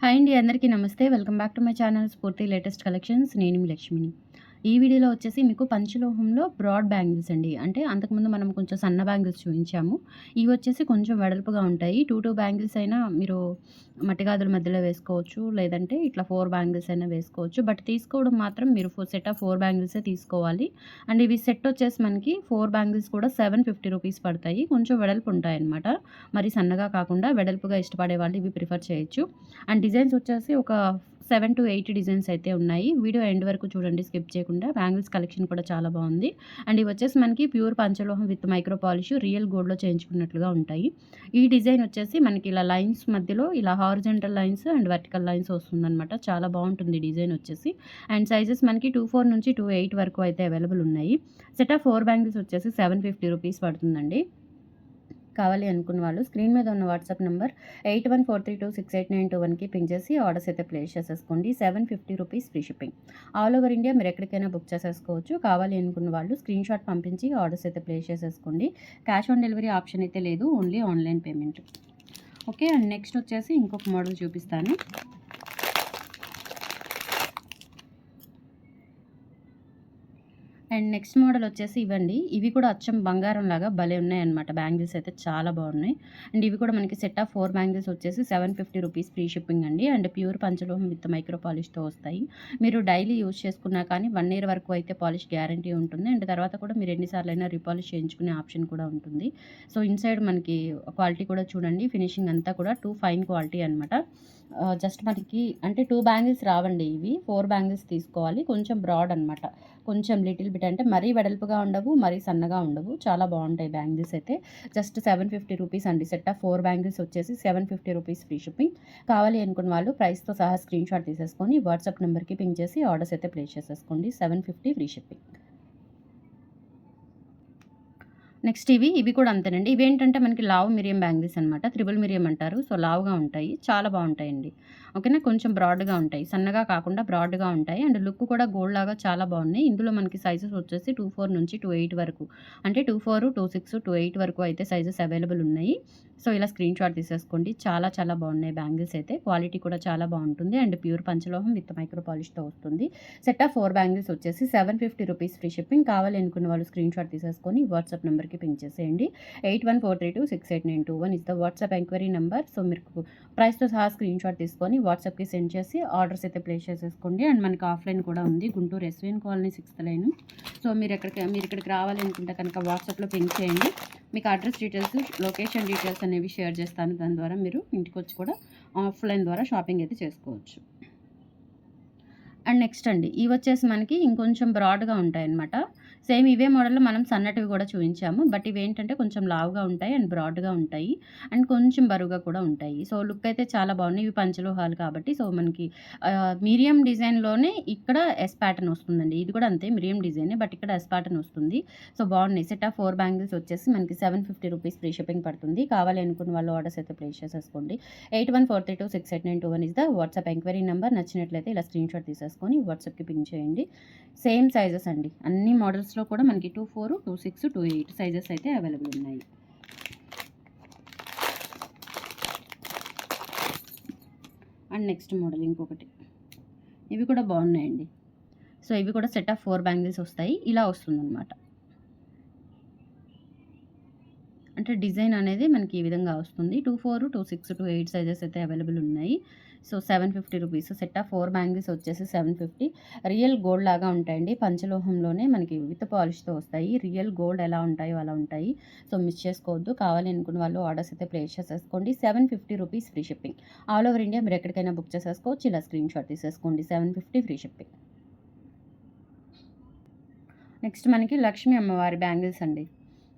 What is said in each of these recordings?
Hi అండి. అందరికీ నమస్తే. Welcome back to my channel స్ఫూర్తి లేటెస్ట్ కలెక్షన్స్. నేను మీ లక్ష్మిని. ఈ వీడియోలో వచ్చేసి మీకు పంచలోహంలో బ్రాడ్ బ్యాంగిల్స్ అండి. అంటే అంతకుముందు మనం కొంచెం సన్న బ్యాంగిల్స్ చూయించాము. ఇవి వచ్చేసి కొంచెం వెడల్పుగా ఉంటాయి. 2 బ్యాంగిల్స్ అయినా మీరు మట్టిగాజుల మధ్యలో వేసుకోవచ్చు. లేదంటే ఇట్లా 4 బ్యాంగిల్స్ అయినా వేసుకోవచ్చు. బట్ తీసుకోవడం మాత్రం మీరు సెట్ ఆఫ్ 4 బ్యాంగిల్సే తీసుకోవాలి. అండ్ ఇవి సెట్ వచ్చేసి మనకి 4 బ్యాంగిల్స్ కూడా ₹750 పడతాయి. కొంచెం వెడల్పు ఉంటాయన్నమాట. మరి సన్నగా కాకుండా వెడల్పుగా ఇష్టపడే వాళ్ళు ఇవి ప్రిఫర్ చేయొచ్చు. అండ్ డిజైన్స్ వచ్చేసి ఒక 7-8 డిజైన్స్ అయితే ఉన్నాయి. వీడియో ఎండ్ వరకు చూడండి స్కిప్ చేయకుండా. బ్యాంగిల్స్ కలెక్షన్ కూడా చాలా బాగుంది. అండ్ ఇవి వచ్చేసి మనకి ప్యూర్ పంచలోహం విత్ మైక్రో పాలిష్ రియల్ గోల్డ్‌లో చేయించుకున్నట్లుగా ఉంటాయి. ఈ డిజైన్ వచ్చేసి మనకి ఇలా లైన్స్ మధ్యలో ఇలా horizontal lines and vertical lines వస్తుందనమాట. చాలా బాగుంటుంది డిజైన్ వచ్చేసి. అండ్ సైజెస్ మనకి 24 నుంచి 28 వరకు అయితే అవైలబుల్ ఉన్నాయి. సెట్ ఆఫ్ 4 బ్యాంగిల్స్ వచ్చేసి ₹750 పడుతుందండి. కావాలి అనుకున్న వాళ్ళు స్క్రీన్ మీద ఉన్న వాట్సాప్ నెంబర్ 8143268921కి పింగ్ చేసి ఆర్డర్స్ అయితే ప్లేస్ చేసేసుకోండి. ₹750 free shipping. All over India మీరు ఎక్కడికైనా బుక్ చేసేసుకోవచ్చు. కావాలి అనుకున్న వాళ్ళు స్క్రీన్ షాట్ పంపించి ఆర్డర్స్ అయితే ప్లేస్ చేసేసుకోండి. క్యాష్ ఆన్ డెలివరీ ఆప్షన్ అయితే లేదు. Only online payment. Okay. And next వచ్చేసి ఇంకొక మోడల్ చూపిస్తాను. అండ్ నెక్స్ట్ మోడల్ వచ్చేసి ఇవ్వండి. ఇవి కూడా అచ్చం బంగారం లాగా భలే ఉన్నాయన్నమాట. బ్యాంగిల్స్ అయితే చాలా బాగున్నాయి. అండ్ ఇవి కూడా మనకి సెట్ ఆఫ్ 4 బ్యాంగిల్స్ వచ్చేసి ₹750 ఫ్రీ షిప్పింగ్ అండి. అండ్ ప్యూర్ పంచలోహం విత్ మైక్రో పాలిష్‌తో వస్తాయి. మీరు డైలీ యూజ్ చేసుకున్నా కానీ 1 ఇయర్ వరకు అయితే పాలిష్ గ్యారంటీ ఉంటుంది. అండ్ తర్వాత కూడా మీరు ఎన్ని సార్లైనా రీపాలిష్ చేయించుకునే ఆప్షన్ కూడా ఉంటుంది. సో ఇన్‌సైడ్ మనకి క్వాలిటీ కూడా చూడండి. ఫినిషింగ్ అంతా కూడా ఫైన్ క్వాలిటీ అనమాట. జస్ట్ మనకి అంటే 2 బ్యాంగిల్స్ రావండి ఇవి. 4 బ్యాంగిల్స్ తీసుకోవాలి. కొంచెం బ్రాడ్ అనమాట. కొంచెం లిటిల్ బిట్ అంటే మరీ వెడల్పుగా ఉండవు, మరీ సన్నగా ఉండవు. చాలా బాగుంటాయి బ్యాంగిల్స్ అయితే. జస్ట్ ₹750 అండి. సెట్ ఆఫ్ 4 బ్యాంగిల్స్ వచ్చేసి ₹750 ఫ్రీ షిప్పింగ్. కావాలి అనుకున్న వాళ్ళు ప్రైస్‌తో సహా స్క్రీన్ షాట్ తీసేసుకొని వాట్సాప్ నెంబర్‌కి పింగ్ చేసి ఆర్డర్స్ అయితే ప్లేస్ చేసేసుకోండి. ₹750 ఫ్రీ షిప్పింగ్. నెక్స్ట్ ఇవి కూడా అంతేనండి. ఇవేంటంటే మనకి లావు మిరియం బ్యాంగిల్స్ అనమాట. త్రిబుల్ మిరియం అంటారు. సో లావుగా ఉంటాయి. చాలా బాగుంటాయండి. ఓకేనా. కొంచెం బ్రాడ్‌గా ఉంటాయి. సన్నగా కాకుండా బ్రాడ్‌గా ఉంటాయి. అండ్ లుక్ కూడా గోల్డ్ లాగా చాలా బాగున్నాయి. ఇందులో మనకి సైజెస్ వచ్చేసి 24 నుంచి 28 వరకు. అంటే 24, 26, 28 వరకు అయితే సైజెస్ అవైలబుల్ ఉన్నాయి. సో ఇలా స్క్రీన్ షాట్ తీసేసుకోండి. చాలా చాలా బాగున్నాయి బ్యాంగిల్స్ అయితే. క్వాలిటీ కూడా చాలా బాగుంటుంది. అండ్ ప్యూర్ పంచలోహం విత్ మైక్రో పాలిష్‌తో వస్తుంది. సెట్ ఆఫ్ 4 బ్యాంగిల్స్ వచ్చేసి ₹750 ఫ్రీ షిప్పింగ్. కావాలి అనుకున్న వాళ్ళు స్క్రీన్ షాట్ తీసేసుకొని వాట్సాప్ నెంబర్‌కి పింగ్ చేసేయండి. 8143268921 is the WhatsApp enquiry number. So మీరు ప్రైస్‌తో సహా స్క్రీన్ షాట్ తీసుకొని వాట్సాప్‌కి సెండ్ చేసి ఆర్డర్స్ అయితే ప్లేస్ చేసేసుకోండి. అండ్ మనకి ఆఫ్‌లైన్ కూడా ఉంది. Guntur SVN colony 6th line. So మీరు ఇక్కడికి రావాలి అనుకుంటే కనుక వాట్సాప్‌లో పింగ్ చేయండి. మీకు అడ్రస్ డీటెయిల్స్, లొకేషన్ డీటెయిల్స్ అనేవి షేర్ చేస్తాను. దాని ద్వారా మీరు ఇంటికొచ్చి కూడా ఆఫ్‌లైన్ ద్వారా షాపింగ్ అయితే చేసుకోవచ్చు. అండ్ నెక్స్ట్ అండి ఇవి వచ్చేసి మనకి ఇంకొంచెం బ్రాడ్‌గా ఉంటాయన్నమాట. సేమ్ ఇవే మోడల్‌లో మనం సన్నటివి కూడా చూయించాము. బట్ ఇవేంటంటే కొంచెం లావుగా ఉంటాయి అండ్ బ్రాడ్‌గా ఉంటాయి. అండ్ కొంచెం బరువుగా కూడా ఉంటాయి. సో లుక్ అయితే చాలా బాగున్నాయి. ఇవి పంచలోహాలు కాబట్టి సో మనకి మీడియం డిజైన్‌లోనే ఇక్కడ ఎస్ ప్యాటర్న్ వస్తుందండి. ఇది కూడా అంతే మిరియం డిజైనే. బట్ ఇక్కడ ఎస్ ప్యాటర్న్ వస్తుంది. సో బాగున్నాయి. సెట్ ఆఫ్ 4 బ్యాంగిల్స్ వచ్చేసి మనకి ₹750 ఫ్రీ షిప్పింగ్ పడుతుంది. కావాలి అనుకున్న వాళ్ళు ఆర్డర్స్ అయితే ప్లేస్ చేసేసుకోండి. 8143268921 is the WhatsApp enquiry number. నచ్చినట్లయితే ఇలా స్క్రీన్ షాట్ తీసేసుకొని వాట్సాప్‌కి పింగ్ చేయండి. సేమ్ సైజెస్ అండి. అన్ని మోడల్స్‌లో కూడా మనకి 24, 26, 28 సైజెస్ అయితే అవైలబుల్ ఉన్నాయి. అండ్ నెక్స్ట్ మోడల్ ఇంకొకటి. ఇవి కూడా బాగున్నాయండి. సో ఇవి కూడా సెట్ ఆఫ్ 4 బ్యాంగిల్స్ వస్తాయి. ఇలా వస్తుందన్నమాట. అంటే డిజైన్ అనేది మనకి ఈ విధంగా వస్తుంది. 24, 26, 28 సైజెస్ అయితే అవైలబుల్ ఉన్నాయి. సో ₹750 సెట్ ఆఫ్ 4 బ్యాంగిల్స్ వచ్చేసి $750. రియల్ గోల్డ్ లాగా ఉంటాయండి. పంచలోహంలోనే మనకి విత్ పాలిష్‌తో వస్తాయి. రియల్ గోల్డ్ ఎలా ఉంటాయో అలా ఉంటాయి. సో మిస్ చేసుకోవద్దు. కావాలి అనుకున్న వాళ్ళు ఆర్డర్స్ అయితే ప్లేస్ చేసేసుకోండి. ₹750 free shipping. All over India మీరు ఎక్కడికైనా బుక్ చేసేసుకోవచ్చు. ఇలా స్క్రీన్ షాట్ తీసేసుకోండి. $750 ఫ్రీ షిప్పింగ్. నెక్స్ట్ మనకి లక్ష్మీ అమ్మవారి బ్యాంగిల్స్ అండి.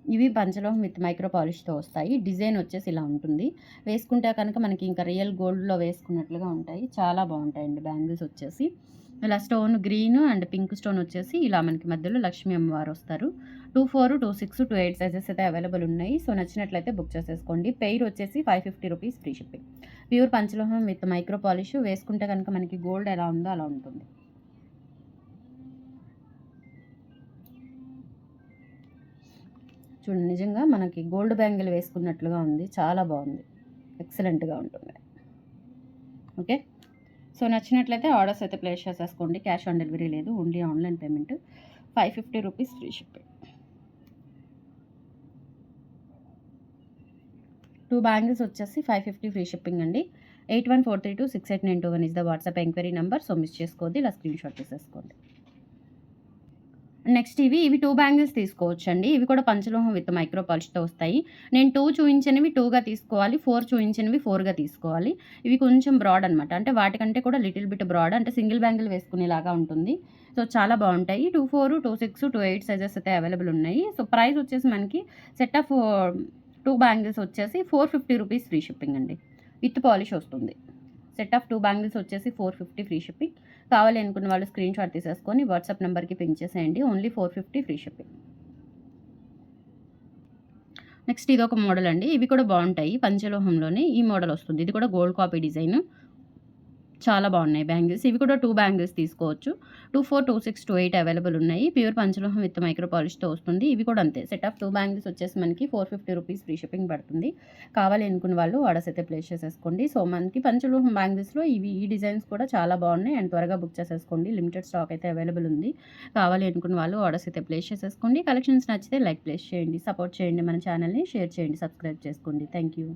ఇవి పంచలోహం విత్ మైక్రో పాలిష్‌తో వస్తాయి. డిజైన్ వచ్చేసి ఇలా ఉంటుంది. వేసుకుంటే కనుక మనకి ఇంకా రియల్ గోల్డ్‌లో వేసుకున్నట్లుగా ఉంటాయి. చాలా బాగుంటాయండి బ్యాంగిల్స్ వచ్చేసి. ఇలా stone green and pink stone వచ్చేసి ఇలా మనకి మధ్యలో లక్ష్మీ అమ్మవారు వస్తారు. 24, 26, 28 సైజెస్ అయితే అవైలబుల్ ఉన్నాయి. సో నచ్చినట్లయితే బుక్ చేసేసుకోండి. పెయిర్ వచ్చేసి ₹550 ఫ్రీ షిప్పింగ్. ప్యూర్ పంచలోహం విత్ మైక్రో పాలిష్. వేసుకుంటే కనుక మనకి గోల్డ్ ఎలా ఉందో అలా ఉంటుంది. చూడండి నిజంగా మనకి గోల్డ్ బ్యాంగిల్ వేసుకున్నట్లుగా ఉంది. చాలా బాగుంది. ఎక్సలెంట్‌గా ఉంటుంది. ఓకే. సో నచ్చినట్లయితే ఆర్డర్స్ అయితే ప్లేస్ చేసేసుకోండి. క్యాష్ ఆన్ డెలివరీ లేదు, only online payment. 550 rupees free shipping. 2 bangles వచ్చేసి 550 ఫ్రీ షిప్పింగ్ అండి. 8143268921 is the WhatsApp enquiry number. So miss చేసుకోవద్దు, ఇలా స్క్రీన్ షాట్ తీసేసుకోండి. నెక్స్ట్ ఇవి 2 బ్యాంగిల్స్ తీసుకోవచ్చండి. ఇవి కూడా పంచలోహం విత్ మైక్రో పాలిష్‌తో వస్తాయి. నేను 2 చూయించినవి 2గా తీసుకోవాలి. 4 చూయించినవి 4గా తీసుకోవాలి. ఇవి కొంచెం బ్రాడ్ అనమాట. అంటే వాటికంటే కూడా లిటిల్ బిట్ బ్రాడ్, అంటే సింగిల్ బ్యాంగిల్ వేసుకునేలాగా ఉంటుంది. సో చాలా బాగుంటాయి. 24, 26, 28 సైజెస్ అయితే అవైలబుల్ ఉన్నాయి. సో ప్రైస్ వచ్చేసి మనకి సెట్ ఆఫ్ 2 బ్యాంగిల్స్ వచ్చేసి 450 రూపీస్ ఫ్రీ షిప్పింగ్ అండి. విత్ పాలిష్ వస్తుంది. సెట్ ఆఫ్ 2 బ్యాంగిల్స్ వచ్చేసి 450 ఫ్రీ షిప్పింగ్. కావాలి అనుకున్న వాళ్ళు స్క్రీన్ షాట్ తీసేసుకొని వాట్సాప్ నెంబర్కి పింక్ చేసేయండి. Only 450 free shipping. నెక్స్ట్ ఇదొక మోడల్ అండి. ఇవి కూడా బాగుంటాయి. పంచలోహంలోనే ఈ మోడల్ వస్తుంది. ఇది కూడా గోల్డ్ కాపీ డిజైన్. చాలా బాగున్నాయి బ్యాంగిల్స్. ఇవి కూడా 2 బ్యాంగిల్స్ తీసుకోవచ్చు. 24, 26, 28 అవైలబుల్ ఉన్నాయి. ప్యూర్ పంచలోహం విత్ మైక్రో పాలిష్‌తో వస్తుంది. ఇవి కూడా అంతే. సెట్ ఆఫ్ 2 బ్యాంగిల్స్ వచ్చేసి మనకి 450 రూపీస్ ఫ్రీ షిప్పింగ్ పడుతుంది. కావాలి అనుకున్న వాళ్ళు ఆర్డర్స్ అయితే ప్లేస్ చేసేసుకోండి. సో మనకి పంచలోహం బ్యాంగిల్స్‌లో ఈ డిజైన్స్ కూడా చాలా బాగున్నాయి అండ్ త్వరగా బుక్ చేసేసుకోండి. లిమిటెడ్ స్టాక్ అయితే అవైలబుల్ ఉంది. కావాలి అనుకున్న వాళ్ళు ఆర్డర్స్ అయితే ప్లేస్ చేసేసుకోండి. కలెక్షన్స్ నచ్చితే లైక్ ప్లేస్ చేయండి, సపోర్ట్ చేయండి, మన ఛానల్‌ని షేర్ చేయండి, సబ్స్క్రైబ్ చేసుకోండి. Thank you.